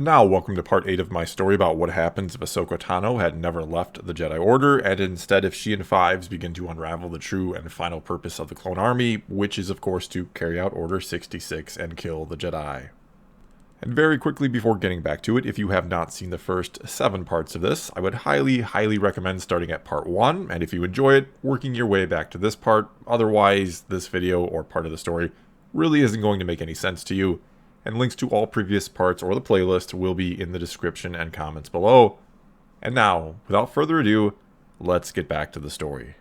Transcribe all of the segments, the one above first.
Now, welcome to part 8 of my story about what happens if Ahsoka Tano had never left the Jedi Order, and instead if she and Fives begin to unravel the true and final purpose of the Clone Army, which is of course to carry out Order 66 and kill the Jedi. And very quickly before getting back to it, if you have not seen the first 7 parts of this, I would highly recommend starting at part 1, and if you enjoy it, working your way back to this part. Otherwise, this video or part of the story really isn't going to make any sense to you. And links to all previous parts or the playlist will be in the description and comments below. And now, without further ado, let's get back to the story.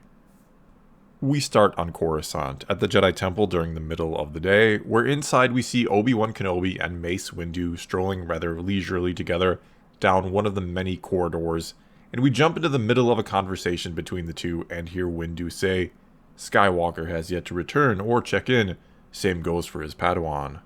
We start on Coruscant, at the Jedi Temple during the middle of the day, where inside we see Obi-Wan Kenobi and Mace Windu strolling rather leisurely together down one of the many corridors, and we jump into the middle of a conversation between the two and hear Windu say, "Skywalker has yet to return or check in, same goes for his Padawan."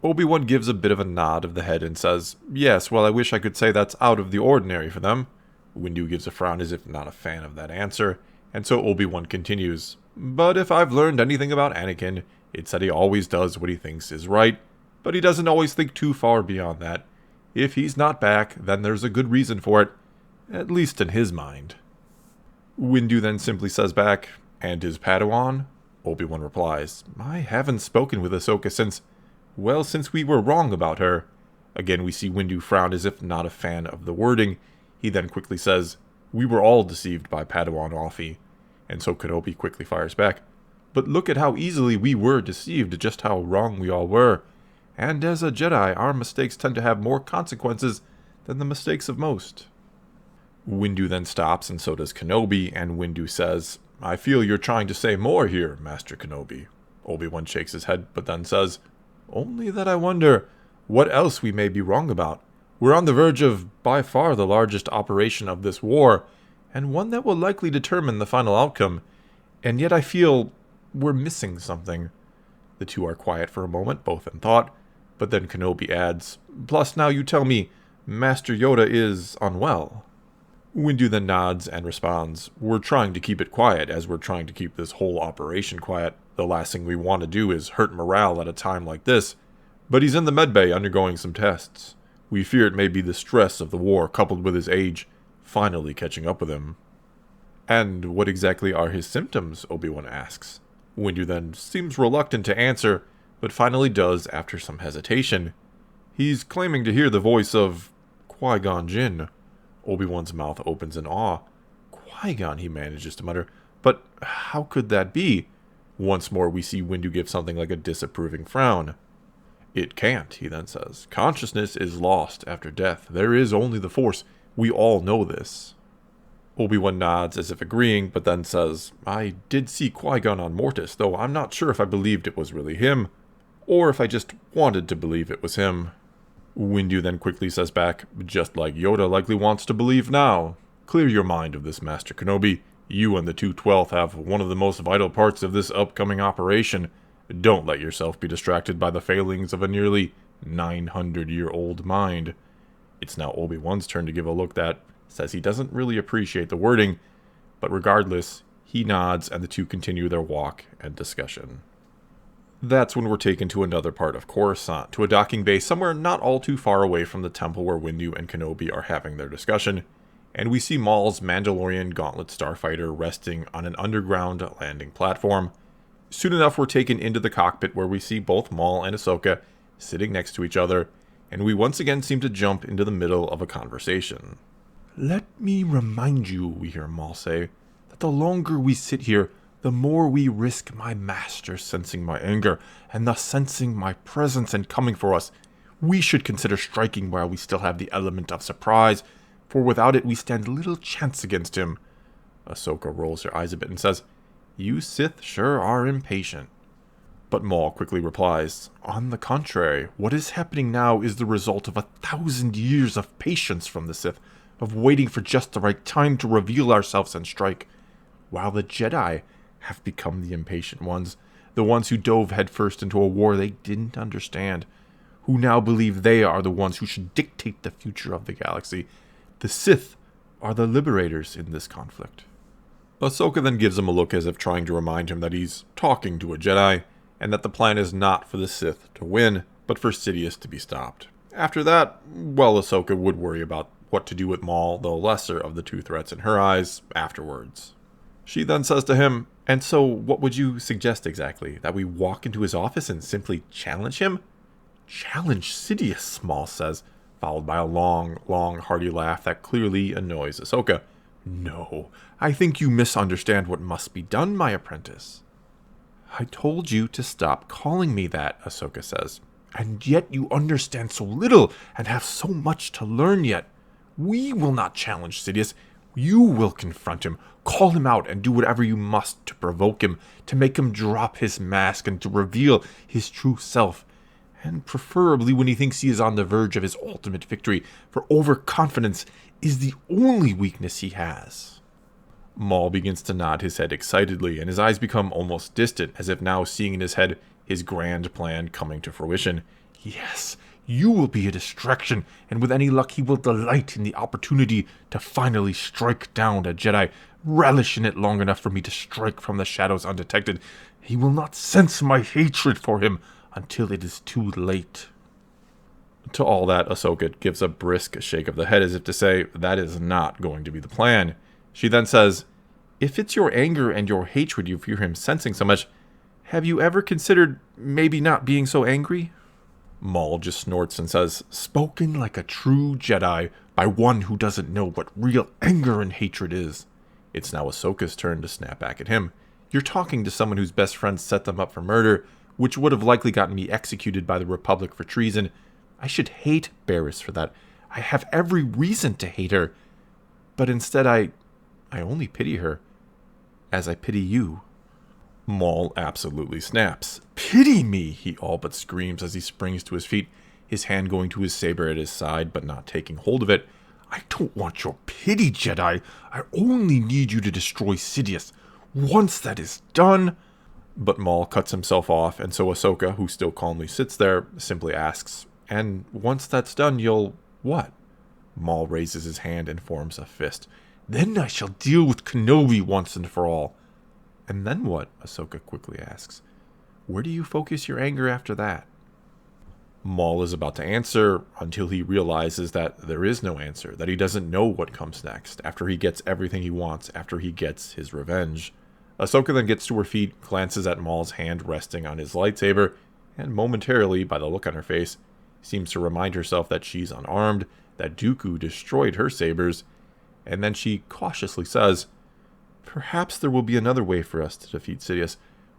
Obi-Wan gives a bit of a nod of the head and says, "Yes, well I wish I could say that's out of the ordinary for them." Windu gives a frown as if not a fan of that answer, and so Obi-Wan continues, "But if I've learned anything about Anakin, it's that he always does what he thinks is right, but he doesn't always think too far beyond that. If he's not back, then there's a good reason for it, at least in his mind." Windu then simply says back, "And his Padawan?" Obi-Wan replies, "I haven't spoken with Ahsoka since we were wrong about her." Again, we see Windu frown as if not a fan of the wording. He then quickly says, "We were all deceived by Padawan Offie." And so Kenobi quickly fires back, "But look at how easily we were deceived, just how wrong we all were. And as a Jedi, our mistakes tend to have more consequences than the mistakes of most." Windu then stops, and so does Kenobi, and Windu says, "I feel you're trying to say more here, Master Kenobi." Obi-Wan shakes his head, but then says, "Only that I wonder what else we may be wrong about. We're on the verge of by far the largest operation of this war, and one that will likely determine the final outcome, and yet I feel we're missing something." The two are quiet for a moment, both in thought, but then Kenobi adds, "Plus now you tell me Master Yoda is unwell." Windu then nods and responds, "We're trying to keep it quiet, as we're trying to keep this whole operation quiet. The last thing we want to do is hurt morale at a time like this. But he's in the medbay undergoing some tests. We fear it may be the stress of the war coupled with his age finally catching up with him." "And what exactly are his symptoms?" Obi-Wan asks. Windu then seems reluctant to answer, but finally does after some hesitation. "He's claiming to hear the voice of Qui-Gon Jinn." Obi-Wan's mouth opens in awe. "Qui-Gon," he manages to mutter. "But how could that be?" Once more we see Windu give something like a disapproving frown. "It can't," he then says. "Consciousness is lost after death. There is only the Force. We all know this." Obi-Wan nods as if agreeing, but then says, "I did see Qui-Gon on Mortis, though I'm not sure if I believed it was really him, or if I just wanted to believe it was him." Windu then quickly says back, "Just like Yoda likely wants to believe now. Clear your mind of this, Master Kenobi. You and the 212th have one of the most vital parts of this upcoming operation. Don't let yourself be distracted by the failings of a nearly 900-year-old mind." It's now Obi-Wan's turn to give a look that says he doesn't really appreciate the wording, but regardless, he nods and the two continue their walk and discussion. That's when we're taken to another part of Coruscant, to a docking base somewhere not all too far away from the temple where Windu and Kenobi are having their discussion, and we see Maul's Mandalorian Gauntlet starfighter resting on an underground landing platform. Soon enough, we're taken into the cockpit where we see both Maul and Ahsoka sitting next to each other, and we once again seem to jump into the middle of a conversation. "Let me remind you," we hear Maul say, "that the longer we sit here, the more we risk my master sensing my anger, and thus sensing my presence and coming for us. We should consider striking while we still have the element of surprise, for without it we stand little chance against him." Ahsoka rolls her eyes a bit and says, "You Sith sure are impatient." But Maul quickly replies, "On the contrary, what is happening now is the result of 1,000 years of patience from the Sith, of waiting for just the right time to reveal ourselves and strike, while the Jedi have become the impatient ones, the ones who dove headfirst into a war they didn't understand, who now believe they are the ones who should dictate the future of the galaxy. The Sith are the liberators in this conflict." Ahsoka then gives him a look as if trying to remind him that he's talking to a Jedi, and that the plan is not for the Sith to win, but for Sidious to be stopped. After that, well, Ahsoka would worry about what to do with Maul, the lesser of the two threats in her eyes, afterwards. She then says to him, "And so what would you suggest exactly? That we walk into his office and simply challenge him?" "Challenge Sidious," Maul says, followed by a long, hearty laugh that clearly annoys Ahsoka. "No, I think you misunderstand what must be done, my apprentice." "I told you to stop calling me that," Ahsoka says. "And yet you understand so little and have so much to learn yet. We will not challenge Sidious. You will confront him, call him out, and do whatever you must to provoke him, to make him drop his mask and to reveal his true self. And preferably when he thinks he is on the verge of his ultimate victory, for overconfidence is the only weakness he has." Maul begins to nod his head excitedly, and his eyes become almost distant, as if now seeing in his head his grand plan coming to fruition. "Yes, you will be a distraction, and with any luck he will delight in the opportunity to finally strike down a Jedi, relish in it long enough for me to strike from the shadows undetected. He will not sense my hatred for him until it is too late." To all that, Ahsoka gives a brisk shake of the head as if to say, that is not going to be the plan. She then says, "If it's your anger and your hatred you fear him sensing so much, have you ever considered maybe not being so angry?" Maul just snorts and says, "Spoken like a true Jedi, by one who doesn't know what real anger and hatred is." It's now Ahsoka's turn to snap back at him. "You're talking to someone whose best friend set them up for murder, which would have likely gotten me executed by the Republic for treason. I should hate Barriss for that. I have every reason to hate her. But instead I only pity her, as I pity you." Maul absolutely snaps. "Pity me!" he all but screams as he springs to his feet, his hand going to his saber at his side but not taking hold of it. "I don't want your pity, Jedi. I only need you to destroy Sidious. Once that is done..." But Maul cuts himself off, and so Ahsoka, who still calmly sits there, simply asks, "And once that's done, you'll what?" Maul raises his hand and forms a fist. "Then I shall deal with Kenobi once and for all." "And then what?" Ahsoka quickly asks. "Where do you focus your anger after that?" Maul is about to answer until he realizes that there is no answer, that he doesn't know what comes next, after he gets everything he wants, after he gets his revenge. Ahsoka then gets to her feet, glances at Maul's hand resting on his lightsaber, and momentarily, by the look on her face, seems to remind herself that she's unarmed, that Dooku destroyed her sabers, and then she cautiously says, "Perhaps there will be another way for us to defeat Sidious,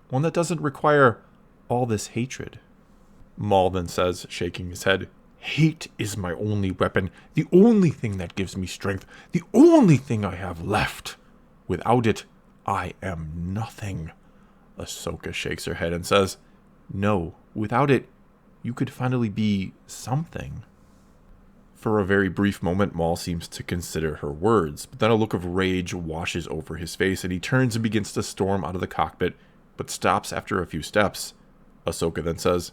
one that doesn't require all this hatred." Maul then says, shaking his head, "Hate is my only weapon, the only thing that gives me strength, the only thing I have left. Without it, I am nothing." Ahsoka shakes her head and says, "No, without it, you could finally be something." For a very brief moment, Maul seems to consider her words, but then a look of rage washes over his face, and he turns and begins to storm out of the cockpit, but stops after a few steps. Ahsoka then says,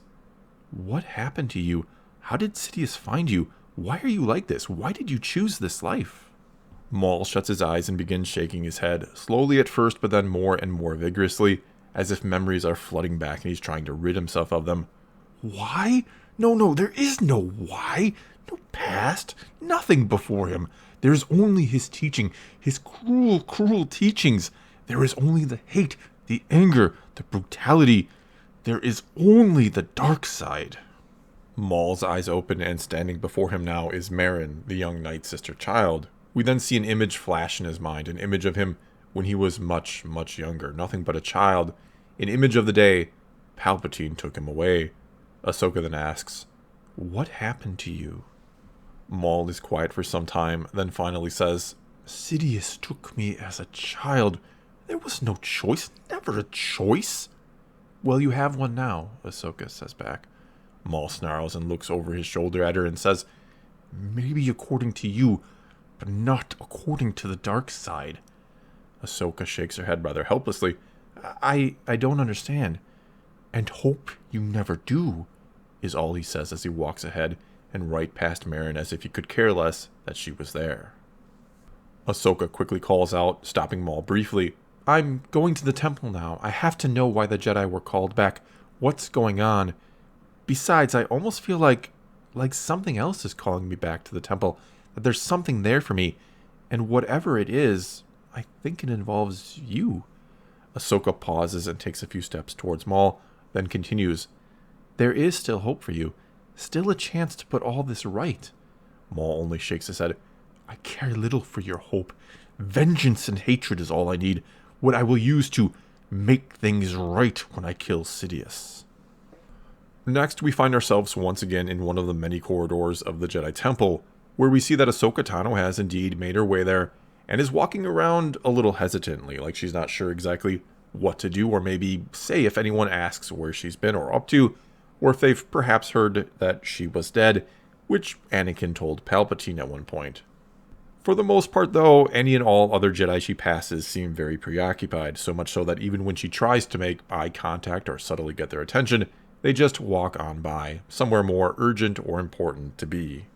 "What happened to you? How did Sidious find you? Why are you like this? Why did you choose this life?" Maul shuts his eyes and begins shaking his head, slowly at first, but then more and more vigorously, as if memories are flooding back and he's trying to rid himself of them. "Why? No, there is no why. No past. Nothing before him. There is only his teaching, his cruel teachings. There is only the hate, the anger, the brutality. There is only the dark side." Maul's eyes open, and standing before him now is Merrin, the young Night Sister child. We then see an image flash in his mind, an image of him when he was much younger, nothing but a child, an image of the day Palpatine took him away. Ahsoka then asks, "What happened to you?" Maul is quiet for some time, then finally says, "Sidious took me as a child. There was no choice, never a choice." "Well, you have one now," Ahsoka says back. Maul snarls and looks over his shoulder at her and says, "Maybe according to you, but not according to the dark side." Ahsoka shakes her head rather helplessly. I don't understand." "And hope you never do," is all he says as he walks ahead and right past Merrin, as if he could care less that she was there. Ahsoka quickly calls out, stopping Maul briefly, "I'm going to the temple now. I have to know why the Jedi were called back. What's going on? Besides, I almost feel like like something else is calling me back to the temple, that there's something there for me, and whatever it is, I think it involves you. Ahsoka pauses and takes a few steps towards Maul, then continues, there is still hope for you, still a chance to put all this right. Maul only shakes his head. I care little for your hope. Vengeance and hatred is all I need, what I will use to make things right when I kill Sidious. Next, we find ourselves once again in one of the many corridors of the Jedi Temple, where we see that Ahsoka Tano has indeed made her way there, and is walking around a little hesitantly, like she's not sure exactly what to do, or maybe say if anyone asks where she's been or up to, or if they've perhaps heard that she was dead, which Anakin told Palpatine at one point. For the most part, though, any and all other Jedi she passes seem very preoccupied, so much so that even when she tries to make eye contact or subtly get their attention, they just walk on by, somewhere more urgent or important to be.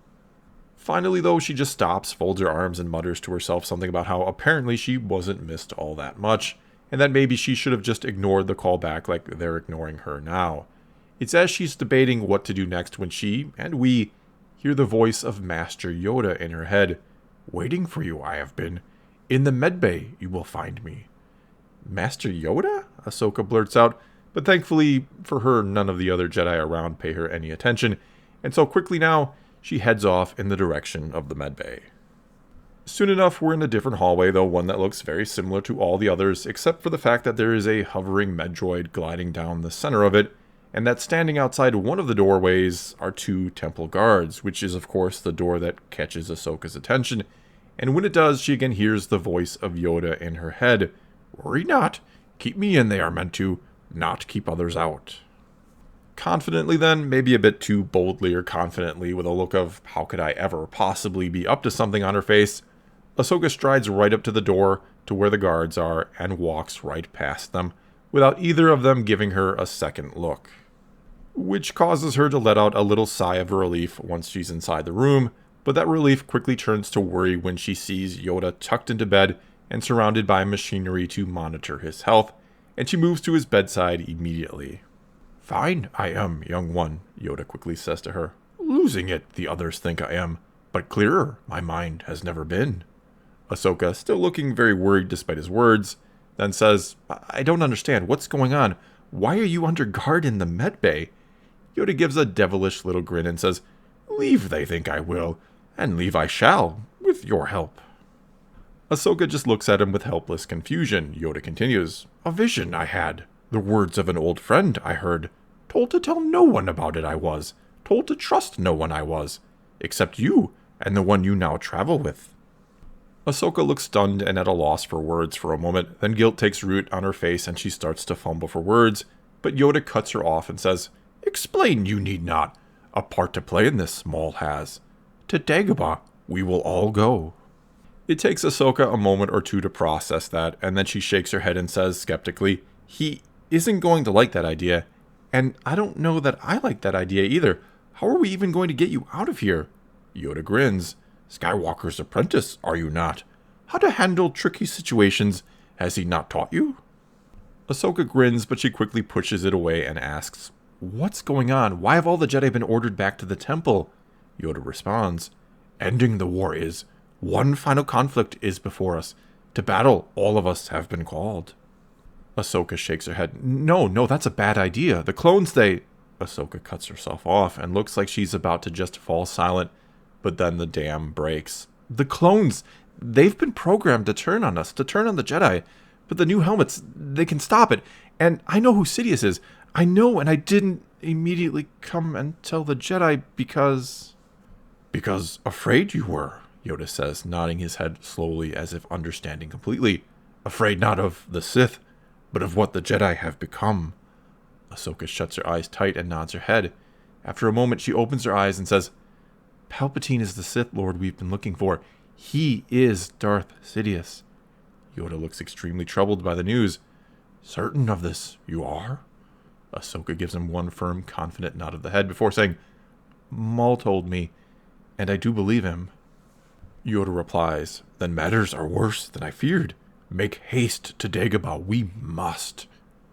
Finally, though, she just stops, folds her arms, and mutters to herself something about how apparently she wasn't missed all that much, and that maybe she should have just ignored the call back like they're ignoring her now. It's as she's debating what to do next when she, and we, hear the voice of Master Yoda in her head. Waiting for you I have been. In the medbay you will find me. Master Yoda? Ahsoka blurts out, but thankfully for her none of the other Jedi around pay her any attention, and so quickly now she heads off in the direction of the medbay. Soon enough we're in a different hallway, though one that looks very similar to all the others, except for the fact that there is a hovering medroid gliding down the center of it, and that standing outside one of the doorways are two temple guards, which is of course the door that catches Ahsoka's attention, and when it does, she again hears the voice of Yoda in her head. Worry not, keep me in they are meant to, not keep others out. Confidently then, maybe a bit too boldly or confidently, with a look of how could I ever possibly be up to something on her face, Ahsoka strides right up to the door to where the guards are and walks right past them, without either of them giving her a second look. Which causes her to let out a little sigh of relief once she's inside the room, but that relief quickly turns to worry when she sees Yoda tucked into bed and surrounded by machinery to monitor his health, and she moves to his bedside immediately. Fine, I am, young one, Yoda quickly says to her. Losing it, the others think I am, but clearer my mind has never been. Ahsoka, still looking very worried despite his words, then says, I don't understand, what's going on? Why are you under guard in the medbay? Yoda gives a devilish little grin and says, Leave they think I will, and leave I shall, with your help. Ahsoka just looks at him with helpless confusion. Yoda continues, A vision I had, the words of an old friend I heard, told to tell no one about it I was, told to trust no one I was, except you and the one you now travel with. Ahsoka looks stunned and at a loss for words for a moment, then guilt takes root on her face and she starts to fumble for words, but Yoda cuts her off and says, Explain you need not. A part to play in this Maul has. To Dagobah we will all go. It takes Ahsoka a moment or two to process that, and then she shakes her head and says skeptically, He isn't going to like that idea, and I don't know that I like that idea either. How are we even going to get you out of here? Yoda grins. Skywalker's apprentice, are you not? How to handle tricky situations, has he not taught you? Ahsoka grins, but she quickly pushes it away and asks, What's going on? Why have all the Jedi been ordered back to the temple? Yoda responds, Ending the war is. One final conflict is before us. To battle, all of us have been called. Ahsoka shakes her head. No, that's a bad idea. The clones, they... Ahsoka cuts herself off and looks like she's about to just fall silent, but then the dam breaks. The clones, they've been programmed to turn on us, to turn on the Jedi. But the new helmets, they can stop it. And I know who Sidious is. I know, and I didn't immediately come and tell the Jedi because... Because afraid you were, Yoda says, nodding his head slowly as if understanding completely. Afraid not of the Sith, but of what the Jedi have become. Ahsoka shuts her eyes tight and nods her head. After a moment, she opens her eyes and says, Palpatine is the Sith Lord we've been looking for. He is Darth Sidious. Yoda looks extremely troubled by the news. Certain of this, you are? Ahsoka gives him one firm, confident nod of the head before saying, Maul told me, and I do believe him. Yoda replies, Then matters are worse than I feared. Make haste to Dagobah, we must.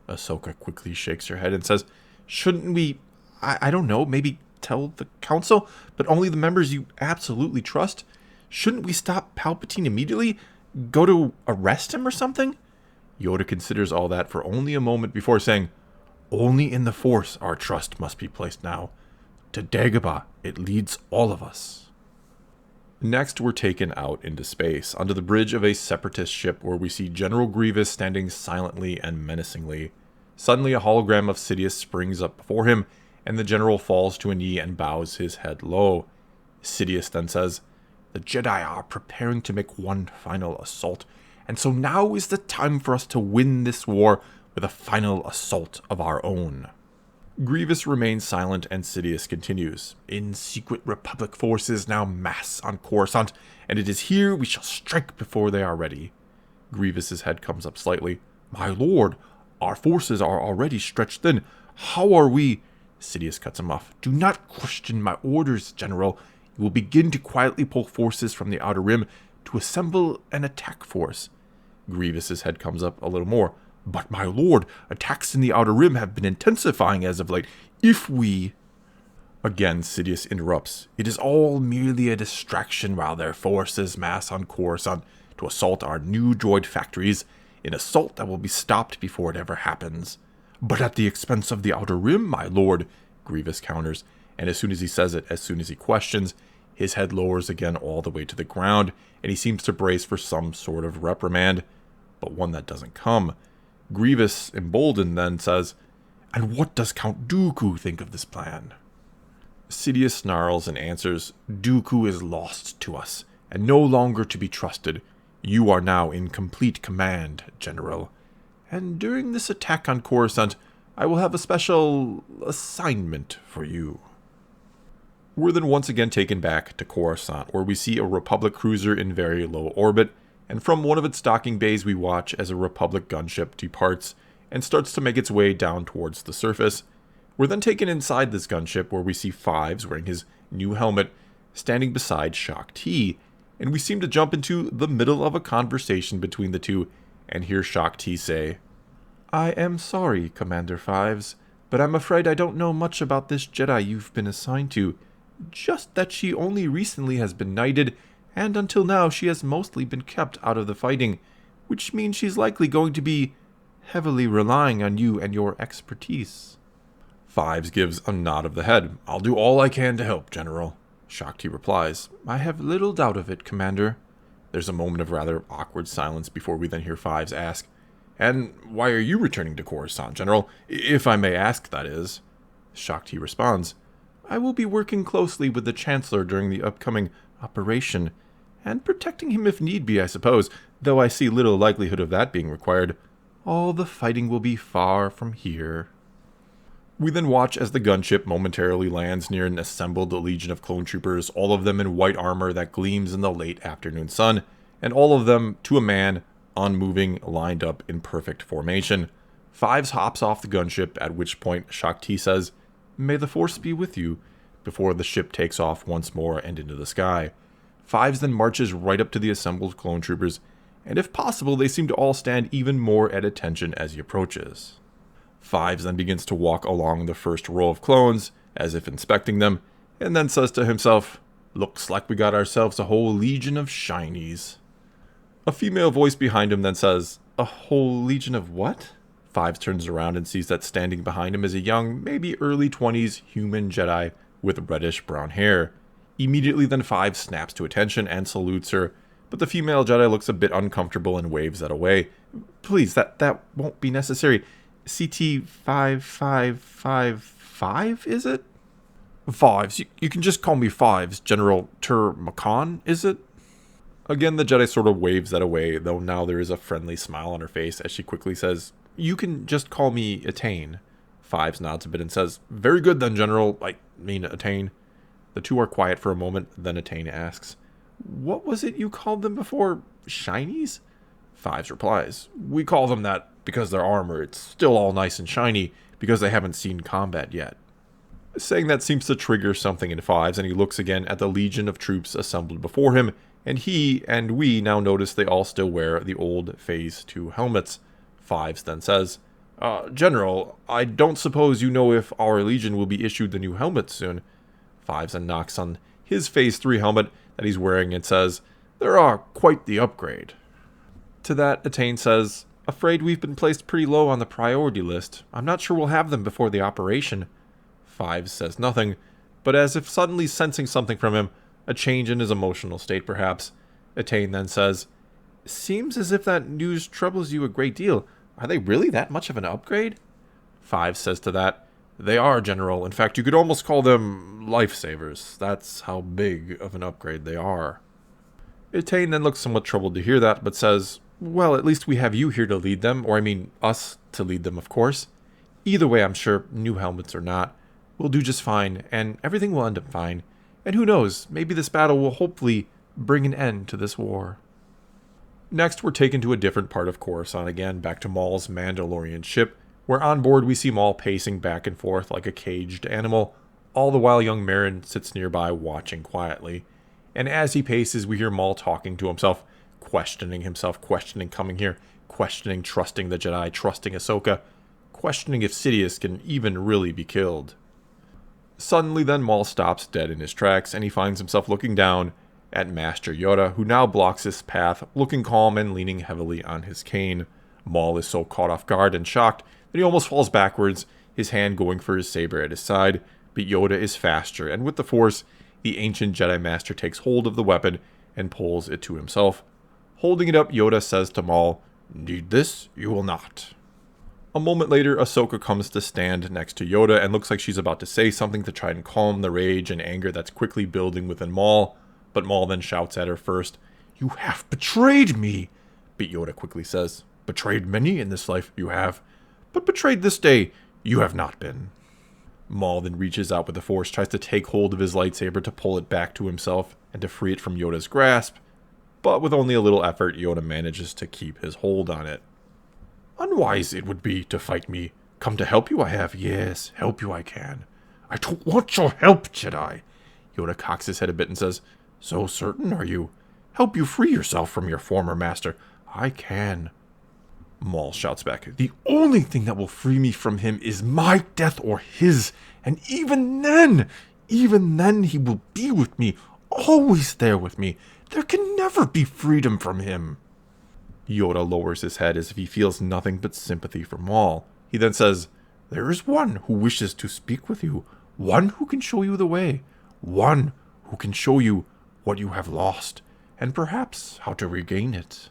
Ahsoka quickly shakes her head and says, Shouldn't we, I don't know, maybe tell the council, but only the members you absolutely trust? Shouldn't we stop Palpatine immediately? Go to arrest him or something? Yoda considers all that for only a moment before saying, "Only in the Force our trust must be placed now. To Dagobah, it leads all of us." Next, we're taken out into space, onto the bridge of a separatist ship where we see General Grievous standing silently and menacingly. Suddenly, a hologram of Sidious springs up before him, and the general falls to a knee and bows his head low. Sidious then says, "The Jedi are preparing to make one final assault, and so now is the time for us to win this war with a final assault of our own." Grievous remains silent and Sidious continues, "In secret Republic forces now mass on Coruscant, and it is here we shall strike before they are ready." Grievous's head comes up slightly. "My lord, our forces are already stretched thin. How are we—" Sidious cuts him off. "Do not question my orders, General. You will begin to quietly pull forces from the Outer Rim to assemble an attack force." Grievous's head comes up a little more. "But my lord, attacks in the Outer Rim have been intensifying as of late. If we—" Again, Sidious interrupts. "It is all merely a distraction while their forces mass on Coruscant to assault our new droid factories, an assault that will be stopped before it ever happens." "But at the expense of the Outer Rim, my lord," Grievous counters, and as soon as he says it, as soon as he questions, his head lowers again all the way to the ground, and he seems to brace for some sort of reprimand, but one that doesn't come. Grievous, emboldened, then says, "And what does Count Dooku think of this plan?" Sidious snarls and answers, "Dooku is lost to us, and no longer to be trusted. You are now in complete command, General. And during this attack on Coruscant, I will have a special assignment for you." We're then once again taken back to Coruscant, where we see a Republic cruiser in very low orbit, and from one of its docking bays we watch as a Republic gunship departs and starts to make its way down towards the surface. We're then taken inside this gunship where we see Fives wearing his new helmet standing beside Shaak Ti, and we seem to jump into the middle of a conversation between the two and hear Shaak Ti say, "I am sorry, Commander Fives, but I'm afraid I don't know much about this Jedi you've been assigned to. Just that she only recently has been knighted, and until now she has mostly been kept out of the fighting, which means she's likely going to be heavily relying on you and your expertise." Fives gives a nod of the head. "I'll do all I can to help, General." Shaak Ti replies, "I have little doubt of it, Commander." There's a moment of rather awkward silence before we then hear Fives ask, "And why are you returning to Coruscant, General? If I may ask, that is." Shaak Ti responds, "I will be working closely with the Chancellor during the upcoming operation, and protecting him if need be, I suppose, though I see little likelihood of that being required. All the fighting will be far from here." We then watch as the gunship momentarily lands near an assembled legion of clone troopers, all of them in white armor that gleams in the late afternoon sun, and all of them, to a man, unmoving, lined up in perfect formation. Fives hops off the gunship, at which point Shaak Ti says, "May the Force be with you," before the ship takes off once more and into the sky. Fives then marches right up to the assembled clone troopers, and if possible they seem to all stand even more at attention as he approaches. Fives then begins to walk along the first row of clones, as if inspecting them, and then says to himself, "Looks like we got ourselves a whole legion of shinies." A female voice behind him then says, "A whole legion of what?" Fives turns around and sees that standing behind him is a young, maybe early 20s human Jedi with reddish-brown hair. Immediately then Fives snaps to attention and salutes her, but the female Jedi looks a bit uncomfortable and waves that away. "Please, that won't be necessary. CT-5555, is it?" "Fives, you can just call me Fives, General Makan, is it?" Again, the Jedi sort of waves that away, though now there is a friendly smile on her face as she quickly says, "You can just call me Attain." Fives nods a bit and says, "Very good then, General. I mean, Attain." The two are quiet for a moment, then Attain asks, "What was it you called them before? Shinies?" Fives replies, "We call them that because their armor, it's still all nice and shiny, because they haven't seen combat yet." Saying that seems to trigger something in Fives, and he looks again at the legion of troops assembled before him, and he and we now notice they all still wear the old Phase 2 helmets. Fives then says, General, I don't suppose you know if our legion will be issued the new helmets soon." Fives and knocks on his Phase 3 helmet that he's wearing and says, "There are quite the upgrade." To that, Attain says, "Afraid we've been placed pretty low on the priority list. I'm not sure we'll have them before the operation." Fives says nothing, but as if suddenly sensing something from him, a change in his emotional state perhaps, Attain then says, "Seems as if that news troubles you a great deal. Are they really that much of an upgrade?" Fives says to that, "They are, General. In fact, you could almost call them lifesavers. That's how big of an upgrade they are." Attain then looks somewhat troubled to hear that, but says, "Well, at least we have you here to lead them, or I mean, us to lead them, of course. Either way, I'm sure, new helmets or not, we'll do just fine, and everything will end up fine. And who knows, maybe this battle will hopefully bring an end to this war." Next, we're taken to a different part of Coruscant again, back to Maul's Mandalorian ship, where on board we see Maul pacing back and forth like a caged animal, all the while young Merrin sits nearby watching quietly. And as he paces, we hear Maul talking to himself, questioning coming here, questioning trusting the Jedi, trusting Ahsoka, questioning if Sidious can even really be killed. Suddenly then Maul stops dead in his tracks, and he finds himself looking down at Master Yoda, who now blocks his path, looking calm and leaning heavily on his cane. Maul is so caught off guard and shocked that he almost falls backwards, his hand going for his saber at his side, but Yoda is faster, and with the Force, the ancient Jedi Master takes hold of the weapon and pulls it to himself. Holding it up, Yoda says to Maul, "Need this? You will not." A moment later, Ahsoka comes to stand next to Yoda and looks like she's about to say something to try and calm the rage and anger that's quickly building within Maul, but Maul then shouts at her first, "You have betrayed me!" But Yoda quickly says, "Betrayed many in this life you have, but betrayed this day you have not been." Maul then reaches out with the Force, tries to take hold of his lightsaber to pull it back to himself and to free it from Yoda's grasp, but with only a little effort, Yoda manages to keep his hold on it. "Unwise it would be to fight me. Come to help you I have, yes, help you I can." "I don't want your help, Jedi." Yoda cocks his head a bit and says, "So certain are you? Help you free yourself from your former master. I can." Maul shouts back, "The only thing that will free me from him is my death or his, and even then he will be with me, always there with me. There can never be freedom from him." Yoda lowers his head as if he feels nothing but sympathy for Maul. He then says, "There is one who wishes to speak with you, one who can show you the way, one who can show you what you have lost, and perhaps how to regain it."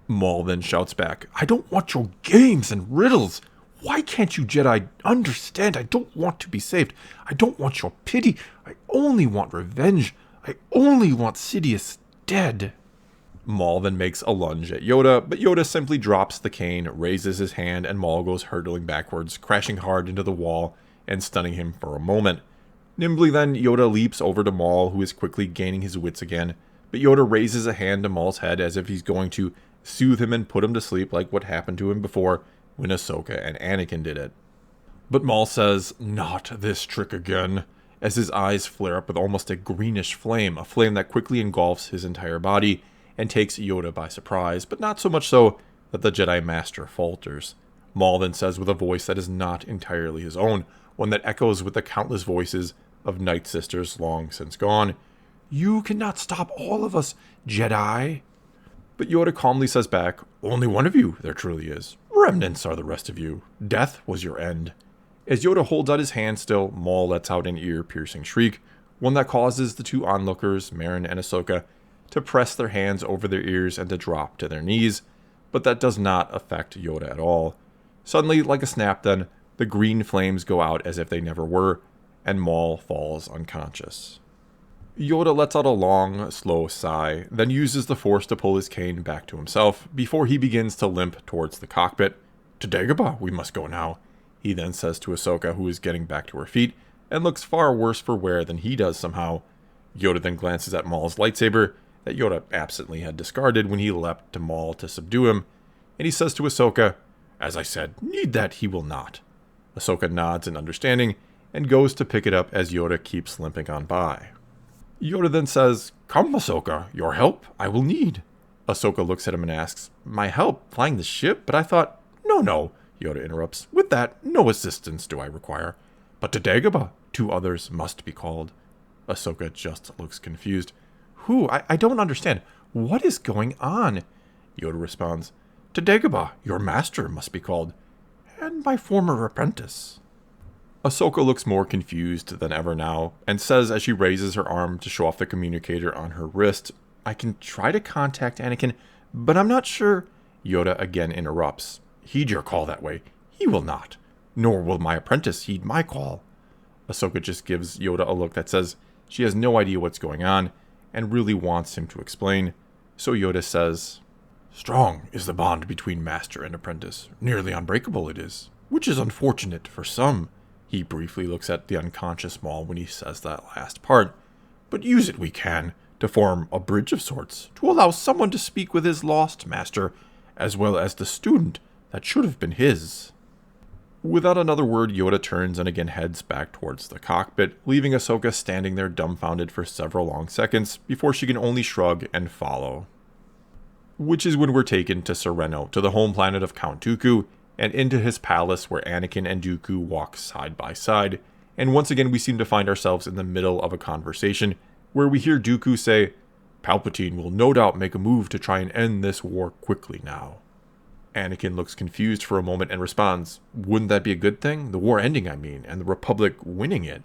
Maul then shouts back, "I don't want your games and riddles. Why can't you Jedi understand? I don't want to be saved. I don't want your pity. I only want revenge. I only want Sidious dead." Maul then makes a lunge at Yoda, but Yoda simply drops the cane, raises his hand, and Maul goes hurtling backwards, crashing hard into the wall and stunning him for a moment. Nimbly then, Yoda leaps over to Maul, who is quickly gaining his wits again, but Yoda raises a hand to Maul's head as if he's going to soothe him and put him to sleep like what happened to him before when Ahsoka and Anakin did it. But Maul says, "Not this trick again," as his eyes flare up with almost a greenish flame, a flame that quickly engulfs his entire body and takes Yoda by surprise, but not so much so that the Jedi Master falters. Maul then says with a voice that is not entirely his own, one that echoes with the countless voices of Night Sisters long since gone, "You cannot stop all of us, Jedi." But Yoda calmly says back, "Only one of you there truly is. Remnants are the rest of you. Death was your end." As Yoda holds out his hand still, Maul lets out an ear-piercing shriek, one that causes the two onlookers, Merrin and Ahsoka, to press their hands over their ears and to drop to their knees, but that does not affect Yoda at all. Suddenly, like a snap then, the green flames go out as if they never were, and Maul falls unconscious. Yoda lets out a long, slow sigh, then uses the Force to pull his cane back to himself, before he begins to limp towards the cockpit. "To Dagobah we must go now," he then says to Ahsoka, who is getting back to her feet, and looks far worse for wear than he does somehow. Yoda then glances at Maul's lightsaber, that Yoda absently had discarded when he leapt to Maul to subdue him, and he says to Ahsoka, "As I said, need that he will not." Ahsoka nods in understanding, and goes to pick it up as Yoda keeps limping on by. Yoda then says, "Come, Ahsoka, your help I will need." Ahsoka looks at him and asks, "My help flying the ship? But I thought—" No, Yoda interrupts. "With that, no assistance do I require. But to Dagobah, 2 others must be called. Ahsoka just looks confused. Who? I don't understand. What is going on? Yoda responds, to Dagobah, your master must be called, and my former apprentice. Ahsoka looks more confused than ever now, and says as she raises her arm to show off the communicator on her wrist, I can try to contact Anakin, but I'm not sure. Yoda again interrupts. Heed your call that way. He will not. Nor will my apprentice heed my call. Ahsoka just gives Yoda a look that says she has no idea what's going on, and really wants him to explain. So Yoda says, strong is the bond between master and apprentice. Nearly unbreakable it is, which is unfortunate for some. He briefly looks at the unconscious Maul when he says that last part. But use it we can, to form a bridge of sorts, to allow someone to speak with his lost master, as well as the student that should have been his. Without another word, Yoda turns and again heads back towards the cockpit, leaving Ahsoka standing there dumbfounded for several long seconds before she can only shrug and follow. Which is when we're taken to Sereno, to the home planet of Count Dooku, and into his palace where Anakin and Dooku walk side by side, and once again we seem to find ourselves in the middle of a conversation where we hear Dooku say, Palpatine will no doubt make a move to try and end this war quickly now. Anakin looks confused for a moment and responds, wouldn't that be a good thing? The war ending, I mean, and the Republic winning it.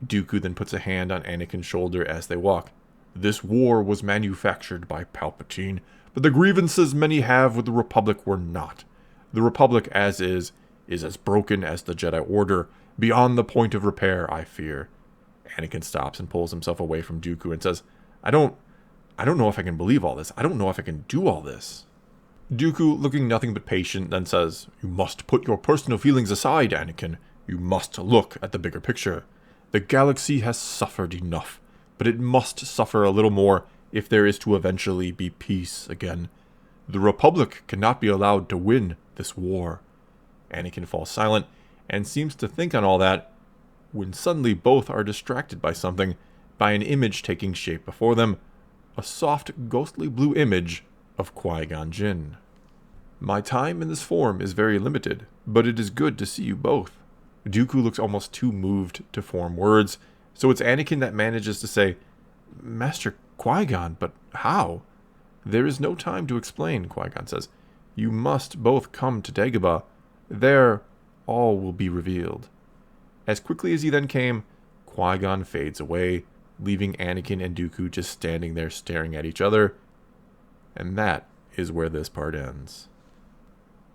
Dooku then puts a hand on Anakin's shoulder as they walk. This war was manufactured by Palpatine, but the grievances many have with the Republic were not. The Republic as is as broken as the Jedi Order, beyond the point of repair, I fear. Anakin stops and pulls himself away from Dooku and says, I don't know if I can believe all this. I don't know if I can do all this. Dooku, looking nothing but patient, then says, you must put your personal feelings aside, Anakin. You must look at the bigger picture. The galaxy has suffered enough, but it must suffer a little more if there is to eventually be peace again. The Republic cannot be allowed to win this war. Anakin falls silent and seems to think on all that, when suddenly both are distracted by something, by an image taking shape before them, a soft, ghostly blue image of Qui-Gon Jinn. My time in this form is very limited, but it is good to see you both. Dooku looks almost too moved to form words, so it's Anakin that manages to say, Master Qui-Gon, but how? There is no time to explain, Qui-Gon says. You must both come to Dagobah. There, all will be revealed. As quickly as he then came, Qui-Gon fades away, leaving Anakin and Dooku just standing there staring at each other. And that is where this part ends.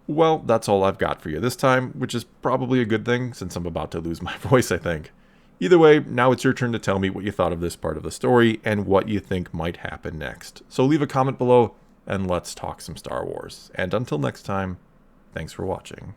Well, that's all I've got for you this time, which is probably a good thing since I'm about to lose my voice, I think. Either way, now it's your turn to tell me what you thought of this part of the story and what you think might happen next. So leave a comment below and let's talk some Star Wars. And until next time, thanks for watching.